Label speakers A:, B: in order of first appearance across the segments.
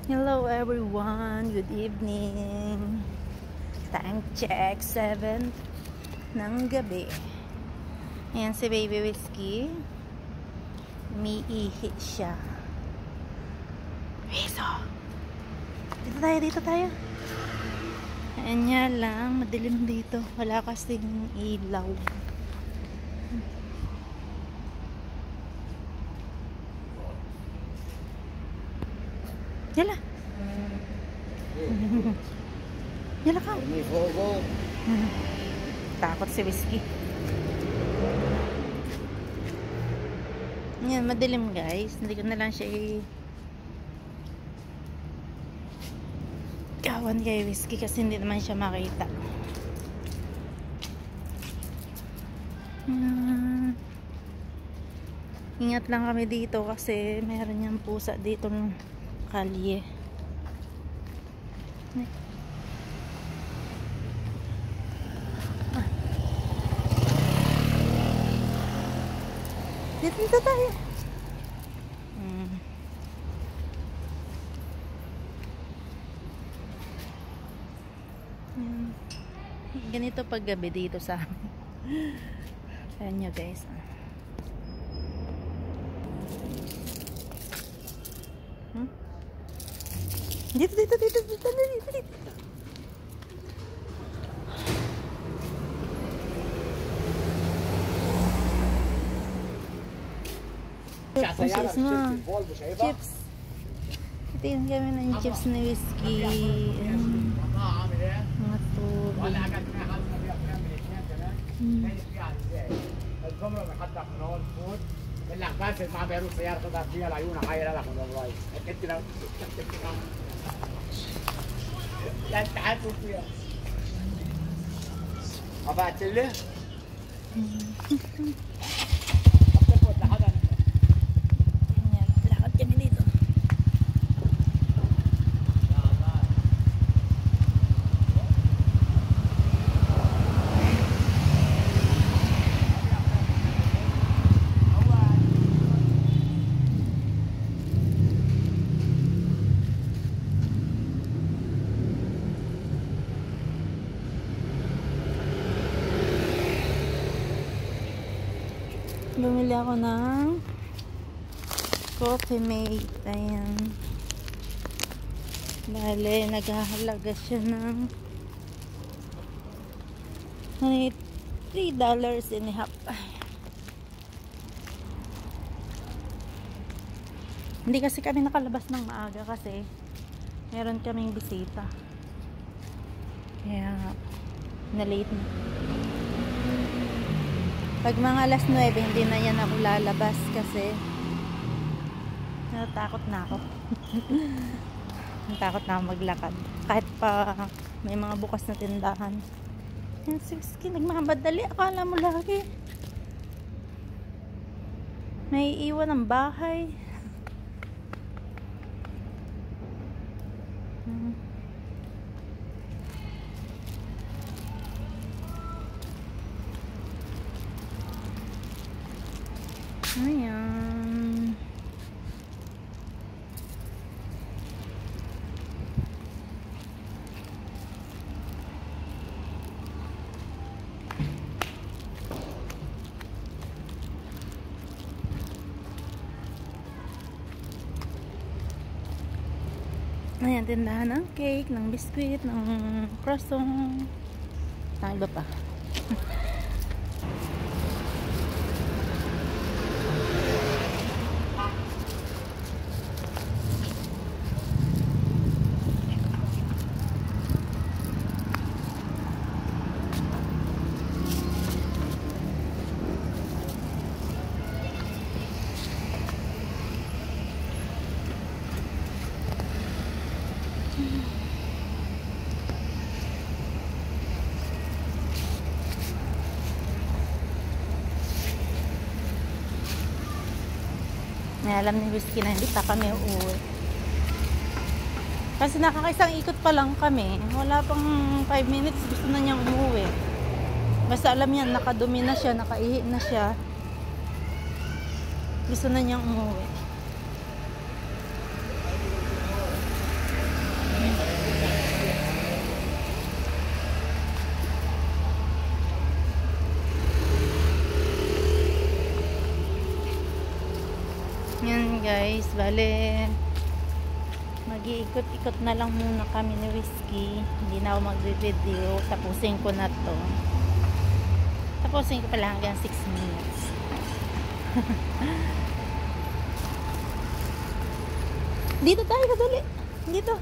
A: Hello everyone, good evening. Time check, 7 ng gabi. Ayan si Baby Whiskey. Umiihi siya. Riso! Dito tayo. Ayan nga lang, madilim dito. Wala kasing ilaw. Yala. Yala ka. Takot si Whiskey. Yan, madilim guys. Hindi ko na lang siya gawan kay Whiskey kasi hindi naman siya makita. Ingat lang kami dito kasi meron niyang pusa dito ng kalye. Dito tayo. Ganito pag gabi dito sa amin. Ayan nyo guys. Dito. Chips mo. Chips. Tingin kami ng chips ni Whiskey. Mga tubig.
B: لا بس ما بيروح سيارة تضرب فيها العيون حايرة لك والله انت لو لا انت حاسس فيها ابعت له
A: Lakad kami dito. Bumili ako ng Coffee Mate. Ayan. Bale, naghahalaga siya ng $3.50. Hindi kasi kami nakalabas ng maaga kasi meron kaming bisita. Kaya na-late na. Pag mga alas 9, hindi na yan ako lalabas kasi natakot na ako. Natakot na ako maglakad. Kahit pa may mga bukas na tindahan. Yan, Whiskey, nagmamadali. Akala mo lagi may iwan ng bahay. Ayan. Ayan, tindahan ng cake, ng biskuit, ng croissant. Ng iba pa. Alam ni Whiskey na hindi pa kami uuwi. Kasi nakakaisang ikot pa lang kami. Wala pang 5 minutes gusto na niyang umuwi. Basta alam niya nakadumi na siya, nakaihi na siya. Gusto na niyang umuwi. guys, bale mag-iikot-ikot na lang muna kami ni Whiskey. Hindi na ako magbe-video. Tapusin ko na to. Tapusin ko pala hanggang 6 minutes. Dito tayo, kadali. Dito.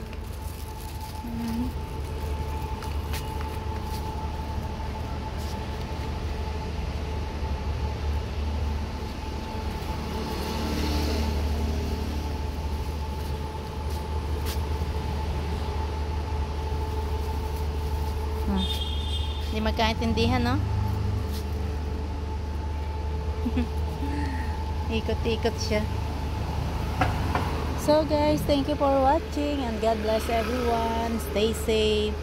A: Hindi magkaintindihan, no? Ikot-ikot siya. So guys, thank you for watching and God bless everyone. Stay safe.